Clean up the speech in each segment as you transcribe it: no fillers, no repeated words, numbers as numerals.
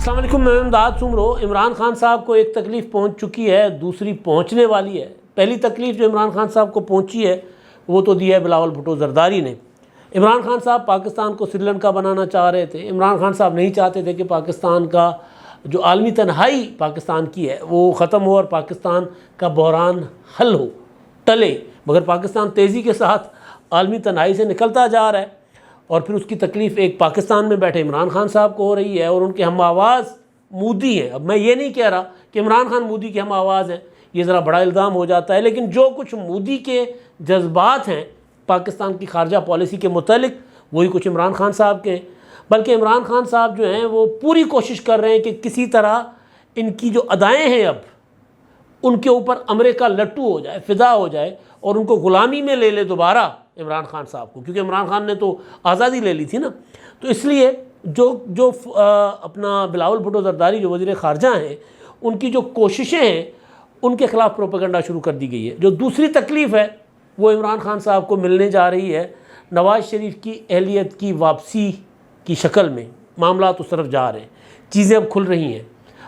السلام علیکم، میں امداد سمرو۔ عمران خان صاحب کو ایک تکلیف پہنچ چکی ہے، دوسری پہنچنے والی ہے۔ پہلی تکلیف جو عمران خان صاحب کو پہنچی ہے وہ تو دی ہے بلاول بھٹو زرداری نے۔ عمران خان صاحب پاکستان کو سری لنکا بنانا چاہ رہے تھے۔ عمران خان صاحب نہیں چاہتے تھے کہ پاکستان کا جو عالمی تنہائی پاکستان کی ہے وہ ختم ہو اور پاکستان کا بحران حل ہو، ٹلے، مگر پاکستان تیزی کے ساتھ عالمی تنہائی سے نکلتا جا رہا ہے، اور پھر اس کی تکلیف ایک پاکستان میں بیٹھے عمران خان صاحب کو ہو رہی ہے، اور ان کے ہم آواز مودی ہیں۔ اب میں یہ نہیں کہہ رہا کہ عمران خان مودی کے ہم آواز ہیں، یہ ذرا بڑا الزام ہو جاتا ہے، لیکن جو کچھ مودی کے جذبات ہیں پاکستان کی خارجہ پالیسی کے متعلق وہی کچھ عمران خان صاحب کے ہیں۔ بلکہ عمران خان صاحب جو ہیں وہ پوری کوشش کر رہے ہیں کہ کسی طرح ان کی جو ادائیں ہیں اب ان کے اوپر امریکہ لٹو ہو جائے، فدا ہو جائے، اور ان کو غلامی میں لے لے دوبارہ عمران خان صاحب کو، کیونکہ عمران خان نے تو آزادی لے لی تھی نا۔ تو اس لیے جو اپنا بلاول بھٹو زرداری جو وزیر خارجہ ہیں، ان کی جو کوششیں ہیں ان کے خلاف پروپیگنڈا شروع کر دی گئی ہے۔ جو دوسری تکلیف ہے وہ عمران خان صاحب کو ملنے جا رہی ہے نواز شریف کی اہلیت کی واپسی کی شکل میں۔ معاملات اس طرف جا رہے ہیں، چیزیں اب کھل رہی ہیں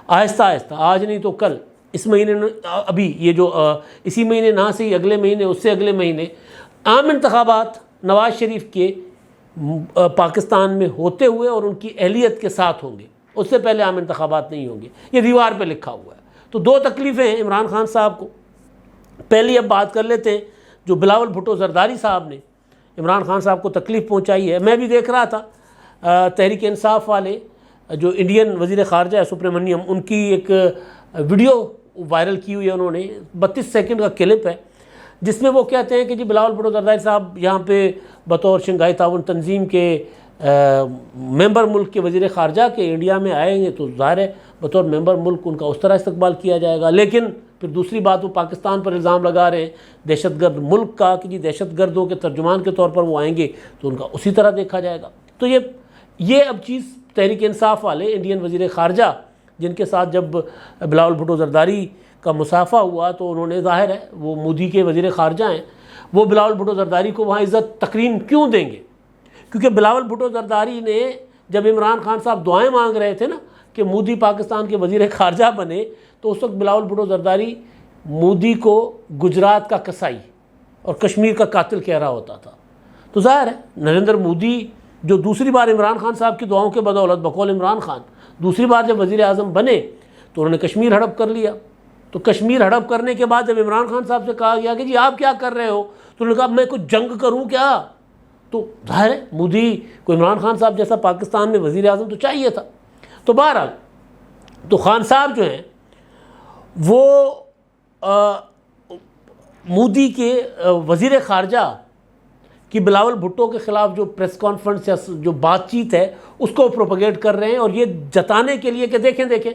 آہستہ آہستہ، آج نہیں تو کل، اس مہینے، ابھی یہ جو اسی مہینے نہ سے ہی اگلے مہینے، اس سے اگلے مہینے عام انتخابات نواز شریف کے پاکستان میں ہوتے ہوئے اور ان کی اہلیت کے ساتھ ہوں گے، اس سے پہلے عام انتخابات نہیں ہوں گے، یہ دیوار پہ لکھا ہوا ہے۔ تو دو تکلیفیں ہیں عمران خان صاحب کو۔ پہلی اب بات کر لیتے ہیں جو بلاول بھٹو زرداری صاحب نے عمران خان صاحب کو تکلیف پہنچائی ہے۔ میں بھی دیکھ رہا تھا تحریک انصاف والے جو انڈین وزیر خارجہ ہے سبرامنیم، ان کی ایک ویڈیو وائرل کی ہوئی ہے، انہوں نے 32 سیکنڈ کا کلپ ہے جس میں وہ کہتے ہیں کہ جی بلاول بھٹو زرداری صاحب یہاں پہ بطور شنگھائی تعاون تنظیم کے ممبر ملک کے وزیر خارجہ کے انڈیا میں آئیں گے تو ظاہر ہے بطور ممبر ملک ان کا اس طرح استقبال کیا جائے گا، لیکن پھر دوسری بات وہ پاکستان پر الزام لگا رہے ہیں دہشت گرد ملک کا کہ جی دہشت گردوں کے ترجمان کے طور پر وہ آئیں گے تو ان کا اسی طرح دیکھا جائے گا۔ تو یہ اب چیز تحریک انصاف والے انڈین وزیر خارجہ جن کے ساتھ جب بلاول بھٹو زرداری کا مصافحہ ہوا تو انہوں نے، ظاہر ہے وہ مودی کے وزیر خارجہ ہیں، وہ بلاول بھٹو زرداری کو وہاں عزت تقریم کیوں دیں گے؟ کیونکہ بلاول بھٹو زرداری نے جب عمران خان صاحب دعائیں مانگ رہے تھے نا کہ مودی پاکستان کے وزیر خارجہ بنے، تو اس وقت بلاول بھٹو زرداری مودی کو گجرات کا کسائی اور کشمیر کا قاتل کہہ رہا ہوتا تھا۔ تو ظاہر ہے نریندر مودی جو دوسری بار عمران خان صاحب کی دعاؤں کے بدولت بقول عمران خان دوسری بار جب وزیر اعظم بنے تو انہوں نے کشمیر ہڑپ کر لیا۔ تو کشمیر ہڑپ کرنے کے بعد جب عمران خان صاحب سے کہا گیا کہ جی آپ کیا کر رہے ہو، تو انہوں نے کہا میں کچھ جنگ کروں کیا؟ تو ظاہر ہے مودی کو عمران خان صاحب جیسا پاکستان میں وزیر اعظم تو چاہیے تھا۔ تو بہرحال تو خان صاحب جو ہیں وہ مودی کے وزیر خارجہ کی بلاول بھٹو کے خلاف جو پریس کانفرنس یا جو بات چیت ہے اس کو پروپیگیٹ کر رہے ہیں، اور یہ جتانے کے لیے کہ دیکھیں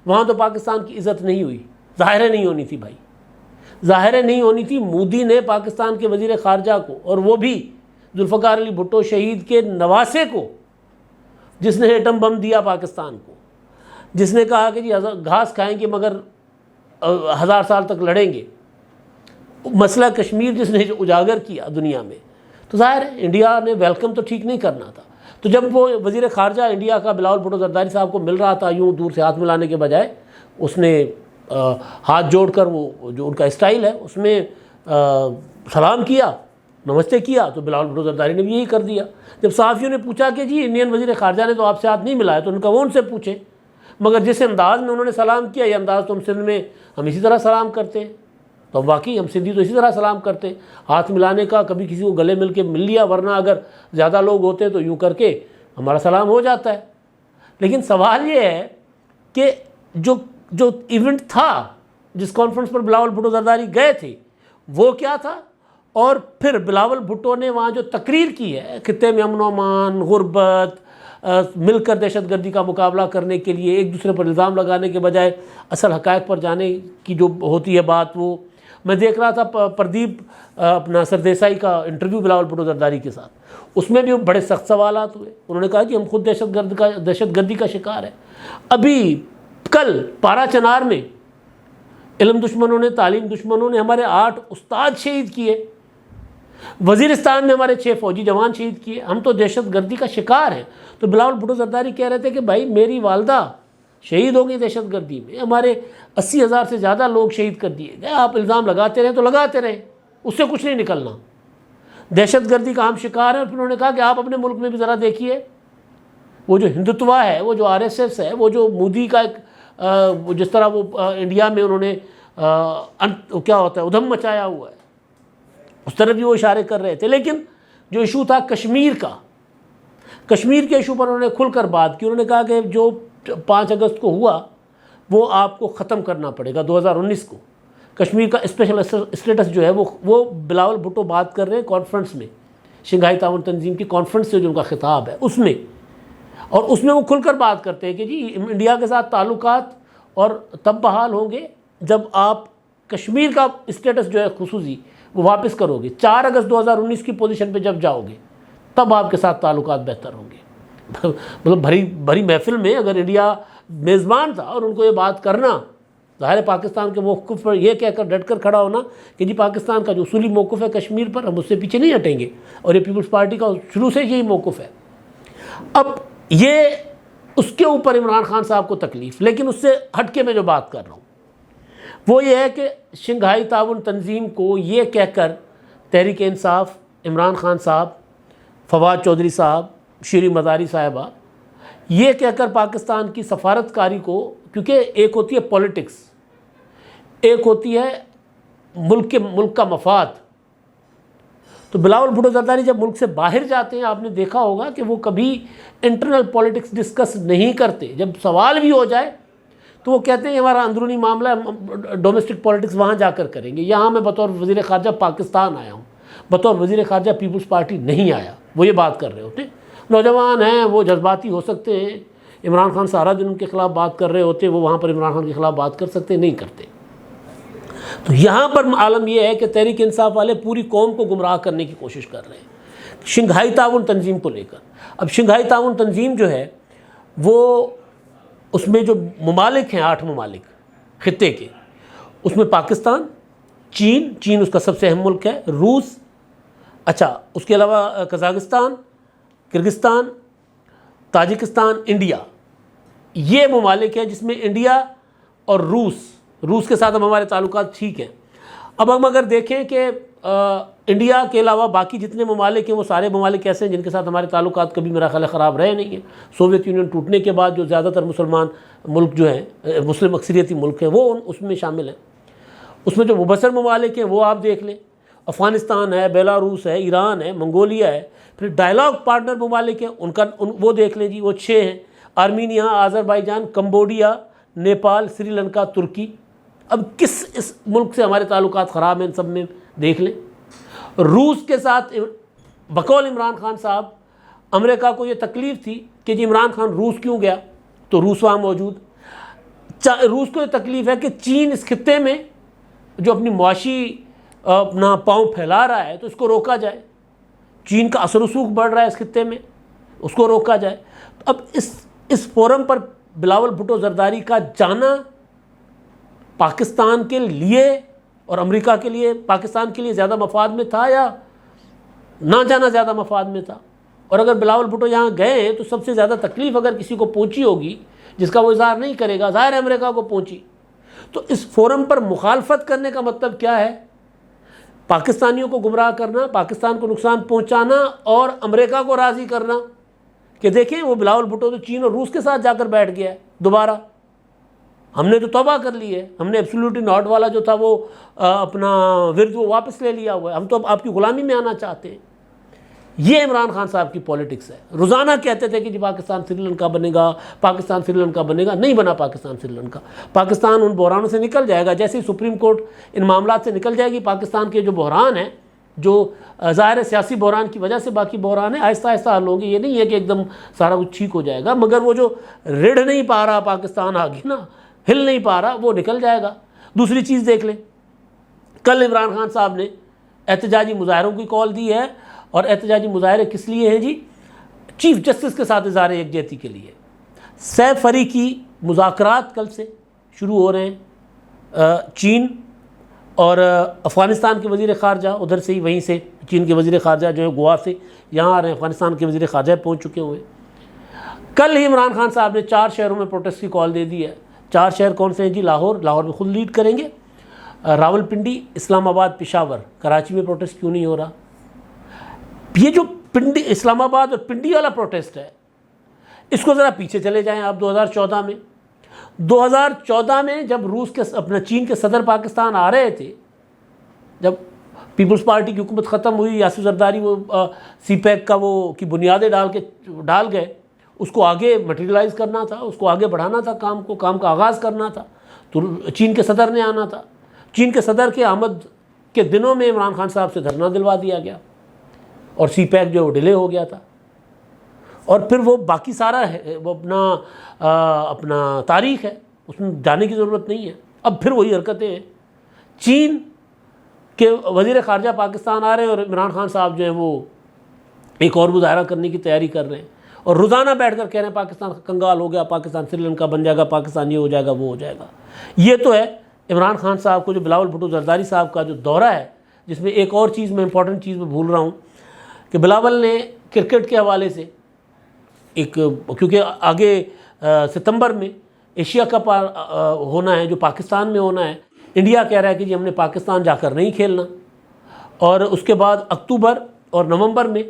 وہاں تو پاکستان کی عزت نہیں ہوئی۔ ظاہر نہیں ہونی تھی بھائی، ظاہر نہیں ہونی تھی۔ مودی نے پاکستان کے وزیر خارجہ کو، اور وہ بھی ذوالفقار علی بھٹو شہید کے نواسے کو، جس نے ایٹم بم دیا پاکستان کو، جس نے کہا کہ جی گھاس کھائیں گے مگر 1000 سال تک لڑیں گے، مسئلہ کشمیر جس نے اجاگر کیا دنیا میں، تو ظاہر ہے انڈیا نے ویلکم تو ٹھیک نہیں کرنا تھا۔ تو جب وہ وزیر خارجہ انڈیا کا بلاول بھٹو زرداری صاحب کو مل رہا تھا، یوں دور سے ہاتھ ملانے کے بجائے اس نے ہاتھ جوڑ کر، وہ جو ان کا اسٹائل ہے اس میں سلام کیا، نمستے کیا، تو بلاول بھٹو زرداری نے بھی یہی کر دیا۔ جب صحافیوں نے پوچھا کہ جی انڈین وزیر خارجہ نے تو آپ سے ہاتھ نہیں ملایا، تو ان کا وہ ان سے پوچھیں، مگر جس انداز میں انہوں نے سلام کیا، یہ انداز تو ہم سندھ میں ہم اسی طرح سلام کرتے ہیں۔ تو واقعی ہم سندھی تو اسی طرح سلام کرتے ہیں، ہاتھ ملانے کا، کبھی کسی کو گلے مل کے مل لیا، ورنہ اگر زیادہ لوگ ہوتے تو یوں کر کے ہمارا سلام ہو جاتا ہے۔ لیکن سوال یہ ہے کہ جو ایونٹ تھا، جس کانفرنس پر بلاول بھٹو زرداری گئے تھے، وہ کیا تھا، اور پھر بلاول بھٹو نے وہاں جو تقریر کی ہے خطے میں امن و امان، غربت، مل کر دہشت گردی کا مقابلہ کرنے کے لیے ایک دوسرے پر الزام لگانے کے بجائے اصل حقائق پر جانے کی جو ہوتی ہے بات، وہ میں دیکھ رہا تھا پردیپ اپنا سردیسائی کا انٹرویو بلاول بھٹو زرداری کے ساتھ، اس میں بھی بڑے سخت سوالات ہوئے۔ انہوں نے کہا کہ ہم خود دہشت گردی کا شکار ہیں۔ ابھی کل پارا چنار میں علم دشمنوں نے، تعلیم دشمنوں نے ہمارے 8 استاد شہید کیے، وزیرستان میں ہمارے 6 فوجی جوان شہید کیے، ہم تو دہشت گردی کا شکار ہیں۔ تو بلاول بھٹو زرداری کہہ رہے تھے کہ بھائی میری والدہ شہید ہو گئی دہشت گردی میں، ہمارے 80,000 سے زیادہ لوگ شہید کر دیے گئے۔ آپ الزام لگاتے رہیں تو لگاتے رہیں، اس سے کچھ نہیں نکلنا۔ دہشت گردی کا ہم شکار ہیں۔ اور پھر انہوں نے کہا کہ آپ اپنے ملک میں بھی ذرا دیکھیے، وہ جو ہندوتوا ہے، وہ جو RSS ہے، وہ جو مودی کا ایک جس طرح وہ انڈیا میں انہوں نے کیا ہوتا ہے ادھم مچایا ہوا ہے، اس طرف بھی وہ اشارے کر رہے تھے۔ لیکن جو ایشو تھا کشمیر کا، کشمیر کے ایشو پر انہوں نے کھل کر بات کی۔ انہوں نے کہا کہ جو 5 اگست کو ہوا وہ آپ کو ختم کرنا پڑے گا 2019 کو۔ کشمیر کا اسپیشل اسٹیٹس جو ہے وہ بلاول بھٹو بات کر رہے ہیں کانفرنس میں، شنگھائی تعاون تنظیم کی کانفرنس سے جو ان کا خطاب ہے اس میں، اور اس میں وہ کھل کر بات کرتے ہیں کہ جی انڈیا کے ساتھ تعلقات اور تب بحال ہوں گے جب آپ کشمیر کا اسٹیٹس جو ہے خصوصی وہ واپس کرو گے، 4 اگست 2019 کی پوزیشن پہ جب جاؤ گے تب آپ کے ساتھ تعلقات بہتر ہوں گے۔ مطلب بھری محفل میں اگر انڈیا میزبان تھا اور ان کو یہ بات کرنا، ظاہر پاکستان کے موقف پر یہ کہہ کر ڈٹ کر کھڑا ہونا کہ جی پاکستان کا جو اصولی موقف ہے کشمیر پر ہم اس سے پیچھے نہیں ہٹیں گے، اور یہ پیپلز پارٹی کا شروع سے یہی موقف ہے۔ اب یہ اس کے اوپر عمران خان صاحب کو تکلیف، لیکن اس سے ہٹ کے میں جو بات کر رہا ہوں وہ یہ ہے کہ شنگھائی تعاون تنظیم کو یہ کہہ کر تحریک انصاف، عمران خان صاحب، فواد چودھری صاحب، شیریں مزاری صاحبہ، یہ کہہ کر پاکستان کی سفارتکاری کو، کیونکہ ایک ہوتی ہے پولیٹکس، ایک ہوتی ہے ملک کا مفاد۔ تو بلاول بھٹو زرداری جب ملک سے باہر جاتے ہیں آپ نے دیکھا ہوگا کہ وہ کبھی انٹرنل پولیٹکس ڈسکس نہیں کرتے، جب سوال بھی ہو جائے تو وہ کہتے ہیں ہمارا اندرونی معاملہ ہے، ڈومیسٹک پولیٹکس وہاں جا کر کریں گے، یہاں میں بطور وزیر خارجہ پاکستان آیا ہوں، بطور وزیر خارجہ پیپلز پارٹی نہیں آیا۔ وہ یہ بات کر رہے ہوتے ہیں۔ نوجوان ہیں، وہ جذباتی ہو سکتے ہیں، عمران خان سارا دن ان کے خلاف بات کر رہے ہوتے، وہ وہاں پر عمران خان کے خلاف بات کر سکتے نہیں کرتے۔ تو یہاں پر عالم یہ ہے کہ تحریک انصاف والے پوری قوم کو گمراہ کرنے کی کوشش کر رہے ہیں شنگھائی تعاون تنظیم کو لے کر۔ اب شنگھائی تعاون تنظیم جو ہے وہ اس میں جو ممالک ہیں 8 ممالک خطے کے، اس میں پاکستان، چین اس کا سب سے اہم ملک ہے، روس، اچھا اس کے علاوہ قزاقستان، کرغستان، تاجکستان، انڈیا، یہ ممالک ہیں جس میں انڈیا اور روس کے ساتھ اب ہمارے تعلقات ٹھیک ہیں۔ اب ہم اگر دیکھیں کہ انڈیا کے علاوہ باقی جتنے ممالک ہیں وہ سارے ممالک ایسے ہیں جن کے ساتھ ہمارے تعلقات کبھی میرا خیال خراب رہے نہیں ہیں۔ سوویت یونین ٹوٹنے کے بعد جو زیادہ تر مسلمان ملک جو ہیں، مسلم اکثریتی ملک ہیں، وہ اس میں شامل ہیں۔ اس میں جو مبصر ممالک ہیں وہ آپ دیکھ لیں، افغانستان ہے، بیلاروس ہے، ایران ہے، منگولیا ہے۔ پھر ڈائلاگ پارٹنر ممالک ہیں وہ دیکھ لیں جی، وہ 6 ہیں، آرمینیا، آذربائیجان، کمبوڈیا، نیپال، سری لنکا، ترکی۔ اب اس ملک سے ہمارے تعلقات خراب ہیں، ان سب میں دیکھ لیں۔ روس کے ساتھ بقول عمران خان صاحب امریکہ کو یہ تکلیف تھی کہ جی عمران خان روس کیوں گیا، تو روس وہاں موجود۔ روس کو یہ تکلیف ہے کہ چین اس خطے میں جو اپنی معاشی اپنا پاؤں پھیلا رہا ہے تو اس کو روکا جائے، چین کا اثر و رسوخ بڑھ رہا ہے اس خطے میں، اس کو روکا جائے۔ اب اس فورم پر بلاول بھٹو زرداری کا جانا پاکستان کے لیے اور امریکہ کے لیے، پاکستان کے لیے زیادہ مفاد میں تھا یا نہ جانا زیادہ مفاد میں تھا؟ اور اگر بلاول بھٹو یہاں گئے ہیں تو سب سے زیادہ تکلیف اگر کسی کو پہنچی ہوگی جس کا وہ اظہار نہیں کرے گا، ظاہر ہے امریکہ کو پہنچی۔ تو اس فورم پر مخالفت کرنے کا مطلب کیا ہے؟ پاکستانیوں کو گمراہ کرنا، پاکستان کو نقصان پہنچانا اور امریکہ کو راضی کرنا کہ دیکھیں وہ بلاول بھٹو تو چین اور روس کے ساتھ جا کر بیٹھ گیا ہے دوبارہ، ہم نے تو توبہ کر لی ہے، ہم نے ایبسولوٹلی ناٹ والا جو تھا وہ اپنا ورد وہ واپس لے لیا ہوا ہے، ہم تو اب آپ کی غلامی میں آنا چاہتے ہیں۔ یہ عمران خان صاحب کی پولیٹکس ہے۔ روزانہ کہتے تھے کہ جی پاکستان سری لنکا بنے گا، پاکستان سری لنکا بنے گا، نہیں بنا پاکستان سری لنکا۔ پاکستان ان بحرانوں سے نکل جائے گا جیسے ہی سپریم کورٹ ان معاملات سے نکل جائے گی۔ پاکستان کے جو بحران ہیں، جو ظاہر سیاسی بحران کی وجہ سے باقی بحران ہے، آہستہ آہستہ حل ہوں گے۔ یہ نہیں ہے کہ ایک دم سارا کچھ ٹھیک ہو جائے گا، مگر وہ جو رڑ نہیں پا رہا پاکستان آگے نا، ہل نہیں پا رہا، وہ نکل جائے گا۔ دوسری چیز دیکھ لیں، کل عمران خان صاحب نے احتجاجی مظاہروں کی کال دی ہے، اور احتجاجی مظاہرے کس لیے ہیں جی؟ چیف جسٹس کے ساتھ اظہار یکجہتی کے لیے۔ سیف فری کی مذاکرات کل سے شروع ہو رہے ہیں، چین اور افغانستان کے وزیر خارجہ ادھر سے ہی، وہیں سے چین کے وزیر خارجہ جو ہے گوا سے یہاں آ رہے ہیں، افغانستان کے وزیر خارجہ پہنچ چکے ہوئے۔ کل ہی عمران خان صاحب نے 4 شہروں میں پروٹیسٹ کی کال دے دی ہے. 4 شہر کون سے ہیں جی؟ لاہور میں خود لیڈ کریں گے, راولپنڈی, اسلام آباد, پشاور. کراچی میں پروٹیسٹ کیوں نہیں ہو رہا؟ یہ جو اسلام آباد اور پنڈی والا پروٹیسٹ ہے, اس کو ذرا پیچھے چلے جائیں آپ 2014 میں. 2014 میں جب چین کے صدر پاکستان آ رہے تھے, جب پیپلز پارٹی کی حکومت ختم ہوئی, یاسر زرداری وہ سی پیک کا کی بنیادیں ڈال گئے, اس کو آگے مٹیریلائز کرنا تھا, اس کو آگے بڑھانا تھا, کام کا آغاز کرنا تھا, تو چین کے صدر نے آنا تھا. چین کے صدر کے آمد کے دنوں میں عمران خان صاحب سے دھرنا دلوا دیا گیا اور سی پیک جو ڈیلے ہو گیا تھا. اور پھر وہ باقی سارا ہے, وہ اپنا تاریخ ہے, اس میں جانے کی ضرورت نہیں ہے. اب پھر وہی حرکتیں ہیں. چین کے وزیر خارجہ پاکستان آ رہے ہیں اور عمران خان صاحب جو ہیں وہ ایک اور مظاہرہ کرنے کی تیاری کر رہے ہیں, اور روزانہ بیٹھ کر کہہ رہے ہیں پاکستان کنگال ہو گیا, پاکستان سری لنکا بن جائے گا, پاکستان یہ ہو جائے گا, وہ ہو جائے گا. یہ تو ہے عمران خان صاحب کو جو بلاول بھٹو زرداری صاحب کا جو دورہ ہے, جس میں ایک اور چیز میں امپورٹنٹ چیز میں بھول رہا ہوں کہ بلاول نے کرکٹ کے حوالے سے کیونکہ آگے ستمبر میں ایشیا کپ ہونا ہے جو پاکستان میں ہونا ہے. انڈیا کہہ رہا ہے کہ جی ہم نے پاکستان جا کر نہیں کھیلنا, اور اس کے بعد اکتوبر اور نومبر میں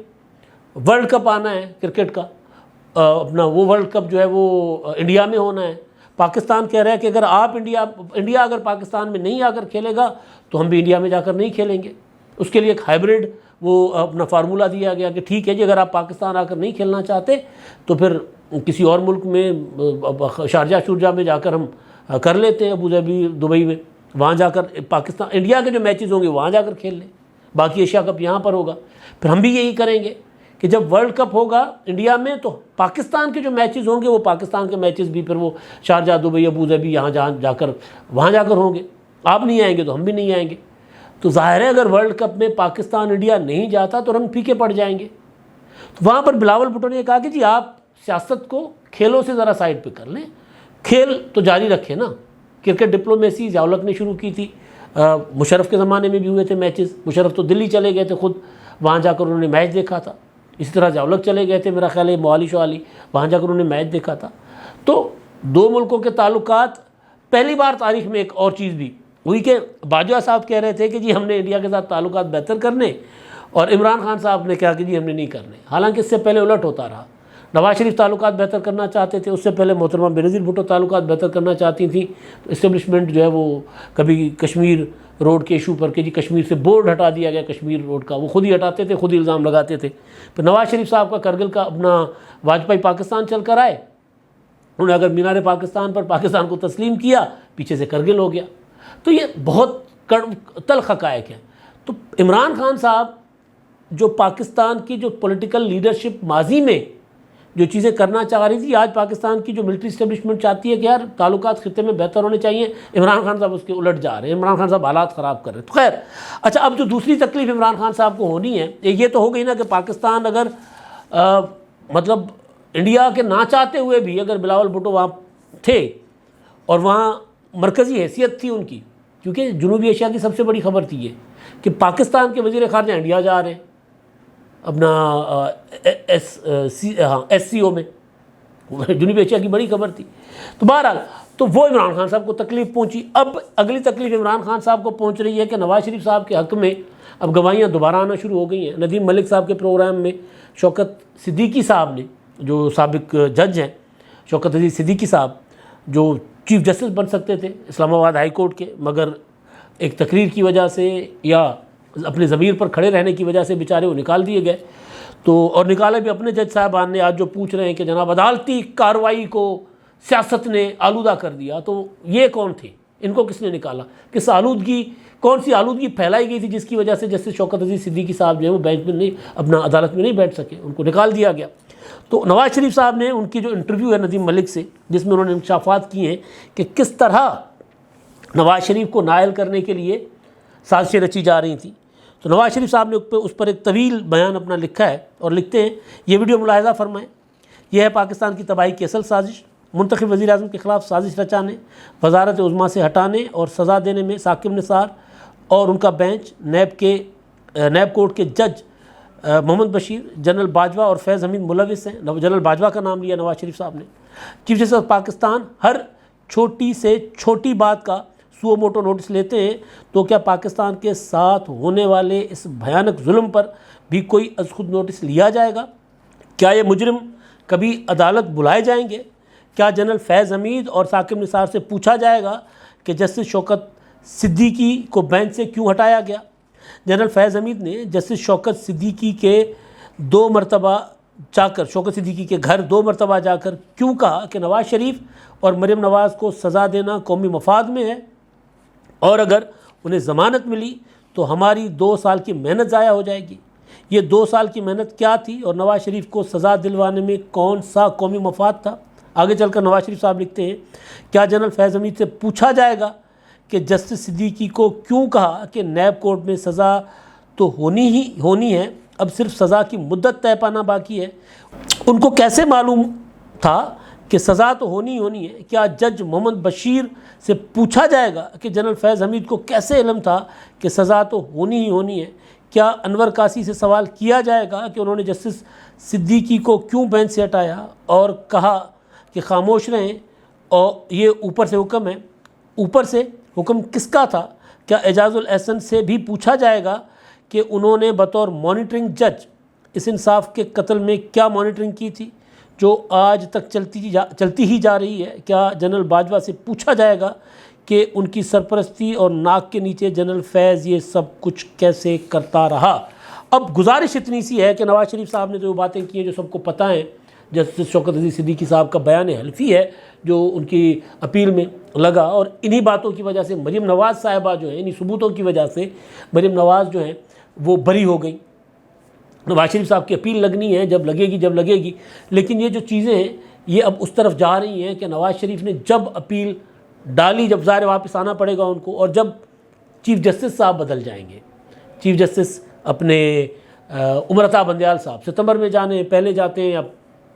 ورلڈ کپ آنا ہے کرکٹ کا, وہ ورلڈ کپ جو ہے وہ انڈیا میں ہونا ہے. پاکستان کہہ رہا ہے کہ اگر انڈیا اگر پاکستان میں نہیں آ کر کھیلے گا تو ہم بھی انڈیا میں جا کر نہیں کھیلیں گے. اس کے لیے ایک ہائبرڈ اپنا فارمولہ دیا گیا کہ ٹھیک ہے جی اگر آپ پاکستان آ کر نہیں کھیلنا چاہتے تو پھر کسی اور ملک میں شارجہ میں جا کر ہم کر لیتے ہیں, ابو ظہبی, دبئی میں, وہاں جا کر انڈیا کے جو میچز ہوں گے وہاں جا کر کھیل لیں, باقی ایشیا کپ یہاں پر ہوگا. پھر ہم بھی یہی کریں گے کہ جب ورلڈ کپ ہوگا انڈیا میں تو پاکستان کے جو میچز ہوں گے وہ پاکستان کے میچز بھی پھر وہ شارجہ, دبئی, ابو ظہبی یہاں جا کر وہاں جا کر ہوں گے. آپ نہیں آئیں گے تو ہم بھی نہیں آئیں گے. تو ظاہر ہے اگر ورلڈ کپ میں پاکستان انڈیا نہیں جاتا تو رنگ پھیکے پڑ جائیں گے. تو وہاں پر بلاول بھٹو نے کہا کہ جی آپ سیاست کو کھیلوں سے ذرا سائڈ پہ کر لیں, کھیل تو جاری رکھیں نا. کرکٹ ڈپلومیسی ضیاء الحق نے شروع کی تھی, مشرف کے زمانے میں بھی ہوئے تھے میچز. مشرف تو دلی چلے گئے تھے خود, وہاں جا کر انہوں نے میچ دیکھا تھا. اسی طرح ضیاء الحق چلے گئے تھے میرا خیال ہے موالی شوالی, وہاں جا کر انہوں نے میچ دیکھا تھا. تو دو ملکوں کے تعلقات, پہلی بار تاریخ میں ایک اور چیز بھی ہوئی کہ باجوہ صاحب کہہ رہے تھے کہ جی ہم نے انڈیا کے ساتھ تعلقات بہتر کرنے, اور عمران خان صاحب نے کہا کہ جی ہم نے نہیں کرنے. حالانکہ اس سے پہلے الٹ ہوتا رہا. نواز شریف تعلقات بہتر کرنا چاہتے تھے, اس سے پہلے محترمہ بینظیر بھٹو تعلقات بہتر کرنا چاہتی تھیں. تو اسٹیبلشمنٹ جو ہے وہ کبھی کشمیر روڈ کے ایشو پر کہ جی کشمیر سے بورڈ ہٹا دیا گیا کشمیر روڈ کا, وہ خود ہی ہٹاتے تھے, خود ہی الزام لگاتے تھے. پھر نواز شریف صاحب کا کرگل کا اپنا واجپئی پاکستان چل کر آئے, انہوں نے اگر مینار پاکستان پر پاکستان کو تسلیم کیا, پیچھے سے کرگل ہو گیا. تو یہ بہت تلخ حقائق ہے. تو عمران خان صاحب جو پاکستان کی جو پولیٹیکل لیڈرشپ ماضی میں جو چیزیں کرنا چاہ رہی تھی, آج پاکستان کی جو ملٹری اسٹیبلشمنٹ چاہتی ہے کہ یار تعلقات خطے میں بہتر ہونے چاہیے, عمران خان صاحب اس کے الٹ جا رہے ہیں. عمران خان صاحب حالات خراب کر رہے ہیں. تو خیر, اچھا اب جو دوسری تکلیف عمران خان صاحب کو ہونی ہے یہ تو ہو گئی نا کہ پاکستان اگر مطلب انڈیا کے نہ چاہتے ہوئے بھی اگر بلاول بھٹو وہاں تھے اور وہاں مرکزی حیثیت تھی ان کی, کیونکہ جنوبی ایشیا کی سب سے بڑی خبر تھی یہ کہ پاکستان کے وزیر خارجہ انڈیا جا رہے ہیں اپنا ایس سی او میں, جنوبی ایشیا کی بڑی خبر تھی. تو بہرحال تو وہ عمران خان صاحب کو تکلیف پہنچی. اب اگلی تکلیف عمران خان صاحب کو پہنچ رہی ہے کہ نواز شریف صاحب کے حق میں اب گواہیاں دوبارہ آنا شروع ہو گئی ہیں. ندیم ملک صاحب کے پروگرام میں شوکت صدیقی صاحب نے, جو سابق جج ہیں, شوکت عزیز صدیقی صاحب جو چیف جسٹس بن سکتے تھے اسلام آباد ہائی کورٹ کے, مگر ایک تقریر کی وجہ سے یا اپنے ضمیر پر کھڑے رہنے کی وجہ سے بیچارے وہ نکال دیے گئے. تو اور نکالے بھی اپنے جج صاحبان نے. آج جو پوچھ رہے ہیں کہ جناب عدالتی کارروائی کو سیاست نے آلودہ کر دیا, تو یہ کون تھے, ان کو کس نے نکالا, کس آلودگی, کون سی آلودگی پھیلائی گئی تھی جس کی وجہ سے جسٹس شوکت عزیز صدیقی صاحب جو ہیں وہ بینچ میں نہیں, اپنا عدالت میں نہیں بیٹھ سکے, ان کو نکال دیا گیا. تو نواز شریف صاحب نے ان کی جو انٹرویو ہے ندیم ملک سے, جس میں انہوں نے انکشافات کیے ہیں کہ کس طرح نواز شریف کو نائل کرنے کے لیے سازشیں رچی جا رہی تھیں. تو نواز شریف صاحب نے اس پر ایک طویل بیان اپنا لکھا ہے اور لکھتے ہیں, یہ ویڈیو ملاحظہ فرمائیں. یہ ہے پاکستان کی تباہی کی اصل سازش, منتخب وزیر اعظم کے خلاف سازش رچانے, وزارت عظمیٰ سے ہٹانے اور سزا دینے میں ثاقب نثار اور ان کا بینچ نیب کورٹ کے جج محمد بشیر، جنرل باجوہ اور فیض حمید ملوث ہیں۔ جنرل باجوہ کا نام لیا نواز شریف صاحب نے۔ چیف جسٹس آف پاکستان ہر چھوٹی سے چھوٹی بات کا سو موٹو نوٹس لیتے ہیں، تو کیا پاکستان کے ساتھ ہونے والے اس بھیانک ظلم پر بھی کوئی از خود نوٹس لیا جائے گا؟ کیا یہ مجرم کبھی عدالت بلائے جائیں گے؟ کیا جنرل فیض حمید اور ثاقب نثار سے پوچھا جائے گا کہ جسٹس شوکت صدیقی کو بینچ سے کیوں ہٹایا گیا؟ جنرل فیض حمید نے جسٹس شوکت صدیقی کے شوکت صدیقی کے گھر 2 مرتبہ جا کر کیوں کہا کہ نواز شریف اور مریم نواز کو سزا دینا قومی مفاد میں ہے، اور اگر انہیں ضمانت ملی تو ہماری 2 سال کی محنت ضائع ہو جائے گی؟ یہ 2 سال کی محنت کیا تھی اور نواز شریف کو سزا دلوانے میں کون سا قومی مفاد تھا؟ آگے چل کر نواز شریف صاحب لکھتے ہیں، کیا جنرل فیض حمید سے پوچھا جائے گا کہ جسٹس صدیقی کو کیوں کہا کہ نیب کورٹ میں سزا تو ہونی ہے، اب صرف سزا کی مدت طے پانا باقی ہے؟ ان کو کیسے معلوم تھا کہ سزا تو ہونی ہے؟ کیا جج محمد بشیر سے پوچھا جائے گا کہ جنرل فیض حمید کو کیسے علم تھا کہ سزا تو ہونی ہے؟ کیا انور قاسی سے سوال کیا جائے گا کہ انہوں نے جسٹس صدیقی کو کیوں بینچ سے ہٹایا اور کہا کہ خاموش رہیں اور یہ اوپر سے حکم ہے؟ اوپر سے حکم کس کا تھا؟ کیا اعجاز الاحسن سے بھی پوچھا جائے گا کہ انہوں نے بطور مانیٹرنگ جج اس انصاف کے قتل میں کیا مانیٹرنگ کی تھی جو آج تک چلتی ہی جا رہی ہے؟ کیا جنرل باجوہ سے پوچھا جائے گا کہ ان کی سرپرستی اور ناک کے نیچے جنرل فیض یہ سب کچھ کیسے کرتا رہا؟ اب گزارش اتنی سی ہے کہ نواز شریف صاحب نے جو باتیں کی ہیں جو سب کو پتہ ہیں، جسٹس شوکت عزیز صدیقی صاحب کا بیان حلفی ہے جو ان کی اپیل میں لگا، اور انہی باتوں کی وجہ سے مریم نواز صاحبہ جو ہیں، انہی ثبوتوں کی وجہ سے مریم نواز جو ہیں وہ بری ہو گئی۔ نواز شریف صاحب کی اپیل لگنی ہے جب لگے گی، لیکن یہ جو چیزیں ہیں یہ اب اس طرف جا رہی ہیں کہ نواز شریف نے جب اپیل ڈالی، جب ظاہر واپس آنا پڑے گا ان کو، اور جب چیف جسٹس صاحب بدل جائیں گے، چیف جسٹس اپنے عمر عطا بندیال صاحب ستمبر میں جانے، پہلے جاتے ہیں، اب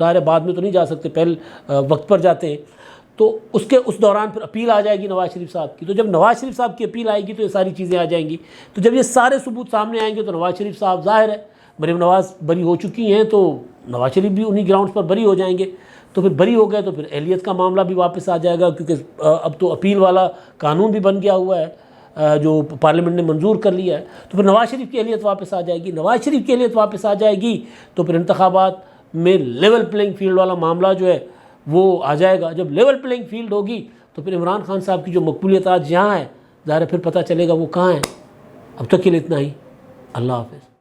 ظاہر بعد میں تو نہیں جا سکتے، پہلے وقت پر جاتے ہیں، تو اس دوران پھر اپیل آ جائے گی نواز شریف صاحب کی۔ تو جب نواز شریف صاحب کی اپیل آئے گی تو یہ ساری چیزیں آ جائیں گی، تو جب یہ سارے ثبوت سامنے آئیں گے تو نواز شریف صاحب ظاہر ہے مریم نواز بری ہو چکی ہیں، تو نواز شریف بھی انہی گراؤنڈز پر بری ہو جائیں گے، تو پھر بری ہو گئے تو پھر اہلیت کا معاملہ بھی واپس آ جائے گا، کیونکہ اب تو اپیل والا قانون بھی بن گیا ہوا ہے جو پارلیمنٹ نے منظور کر لیا ہے، تو پھر نواز شریف کی اہلیت واپس آ جائے گی۔ نواز شریف کی اہلیت واپس آ جائے گی تو پھر انتخابات میں لیول پلینگ فیلڈ والا معاملہ جو ہے وہ آ جائے گا۔ جب لیول پلینگ فیلڈ ہوگی تو پھر عمران خان صاحب کی جو مقبولیت آج یہاں ہے، ظاہر ہے پھر پتہ چلے گا وہ کہاں ہے۔ اب تک کے لیے اتنا ہی، اللہ حافظ۔